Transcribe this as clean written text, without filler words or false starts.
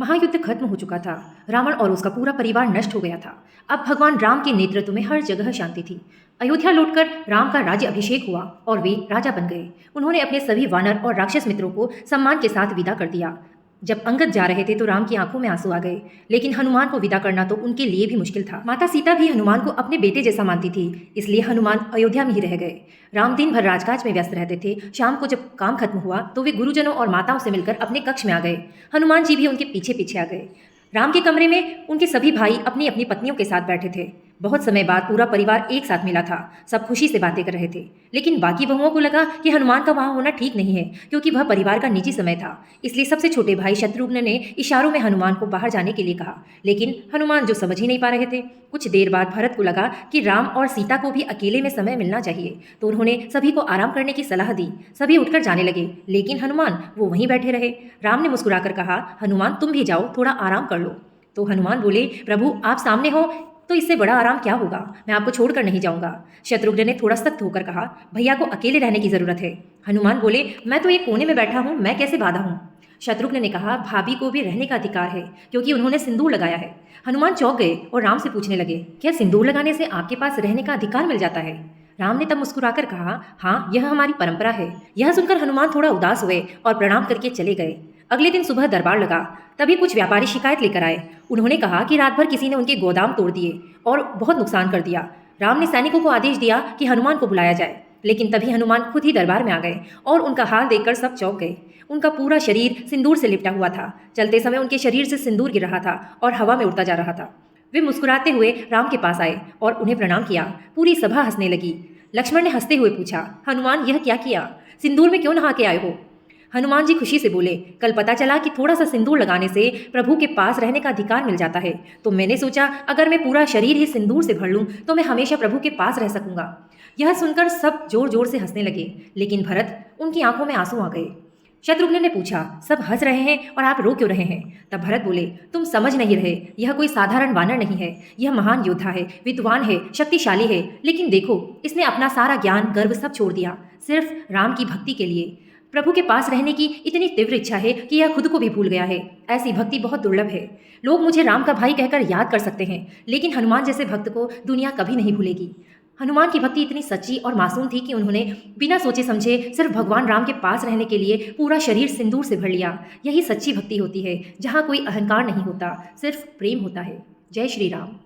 महायुद्ध खत्म हो चुका था। रावण और उसका पूरा परिवार नष्ट हो गया था। अब भगवान राम के नेतृत्व में हर जगह शांति थी। अयोध्या लौटकर राम का राज्य अभिषेक हुआ और वे राजा बन गए। उन्होंने अपने सभी वानर और राक्षस मित्रों को सम्मान के साथ विदा कर दिया। जब अंगद जा रहे थे तो राम की आंखों में आंसू आ गए, लेकिन हनुमान को विदा करना तो उनके लिए भी मुश्किल था। माता सीता भी हनुमान को अपने बेटे जैसा मानती थी, इसलिए हनुमान अयोध्या में ही रह गए। राम दिन भर राजकाज में व्यस्त रहते थे। शाम को जब काम खत्म हुआ तो वे गुरुजनों और माताओं से मिलकर अपने कक्ष में आ गए। हनुमान जी भी उनके पीछे पीछे आ गए। राम के कमरे में उनके सभी भाई अपनी अपनी पत्नियों के साथ बैठे थे। बहुत समय बाद पूरा परिवार एक साथ मिला था। सब खुशी से बातें कर रहे थे, लेकिन बाकी बहुओं को लगा कि हनुमान का वहां होना ठीक नहीं है, क्योंकि वह परिवार का निजी समय था। इसलिए सबसे छोटे भाई शत्रुघ्न ने इशारों में हनुमान को बाहर जाने के लिए कहा, लेकिन हनुमान जो समझ ही नहीं पा रहे थे। कुछ देर बाद भरत को लगा कि राम और सीता को भी अकेले में समय मिलना चाहिए, तो उन्होंने सभी को आराम करने की सलाह दी। सभी उठकर जाने लगे, लेकिन हनुमान वो वहीं बैठे रहे। राम ने मुस्कुराकर कहा, हनुमान तुम भी जाओ, थोड़ा आराम कर लो। तो हनुमान बोले, प्रभु आप सामने हो तो इससे बड़ा आराम क्या होगा, मैं आपको छोड़कर नहीं जाऊंगा। शत्रुघ्न ने थोड़ा सख्त होकर कहा, भैया को अकेले रहने की जरूरत है। हनुमान बोले, मैं तो एक कोने में बैठा हूं, मैं कैसे बाधा हूं। शत्रुघ्न ने कहा, भाभी को भी रहने का अधिकार है, क्योंकि उन्होंने सिंदूर लगाया है। हनुमान चौंक गए और राम से पूछने लगे, क्या सिंदूर लगाने से आपके पास रहने का अधिकार मिल जाता है। राम ने तब मुस्कुराकर कहा, हाँ यह हमारी परंपरा है। यह सुनकर हनुमान थोड़ा उदास हुए और प्रणाम करके चले गए। अगले दिन सुबह दरबार लगा, तभी कुछ व्यापारी शिकायत लेकर आए। उन्होंने कहा कि रात भर किसी ने उनके गोदाम तोड़ दिए और बहुत नुकसान कर दिया। राम ने सैनिकों को आदेश दिया कि हनुमान को बुलाया जाए, लेकिन तभी हनुमान खुद ही दरबार में आ गए और उनका हाल देखकर सब चौंक गए। उनका पूरा शरीर सिंदूर से लिपटा हुआ था। चलते समय उनके शरीर से सिंदूर गिर रहा था और हवा में उड़ता जा रहा था। वे मुस्कुराते हुए राम के पास आए और उन्हें प्रणाम किया। पूरी सभा हंसने लगी। लक्ष्मण ने हंसते हुए पूछा, हनुमान यह क्या किया, सिंदूर में क्यों नहा के आए हो। हनुमान जी खुशी से बोले, कल पता चला कि थोड़ा सा सिंदूर लगाने से प्रभु के पास रहने का अधिकार मिल जाता है, तो मैंने सोचा अगर मैं पूरा शरीर ही सिंदूर से भर लूं तो मैं हमेशा प्रभु के पास रह सकूंगा। यह सुनकर सब जोर जोर से हंसने लगे, लेकिन भरत उनकी आंखों में आंसू आ गए। शत्रुघ्न ने पूछा, सब हंस रहे हैं और आप रो क्यों रहे हैं। तब भरत बोले, तुम समझ नहीं रहे, यह कोई साधारण वानर नहीं है, यह महान योद्धा है, विद्वान है, शक्तिशाली है। लेकिन देखो, इसने अपना सारा ज्ञान गर्व सब छोड़ दिया, सिर्फ राम की भक्ति के लिए। प्रभु के पास रहने की इतनी तीव्र इच्छा है कि यह खुद को भी भूल गया है। ऐसी भक्ति बहुत दुर्लभ है। लोग मुझे राम का भाई कहकर याद कर सकते हैं, लेकिन हनुमान जैसे भक्त को दुनिया कभी नहीं भूलेगी। हनुमान की भक्ति इतनी सच्ची और मासूम थी कि उन्होंने बिना सोचे समझे सिर्फ भगवान राम के पास रहने के लिए पूरा शरीर सिंदूर से भर लिया। यही सच्ची भक्ति होती है, जहाँ कोई अहंकार नहीं होता, सिर्फ प्रेम होता है। जय श्री राम।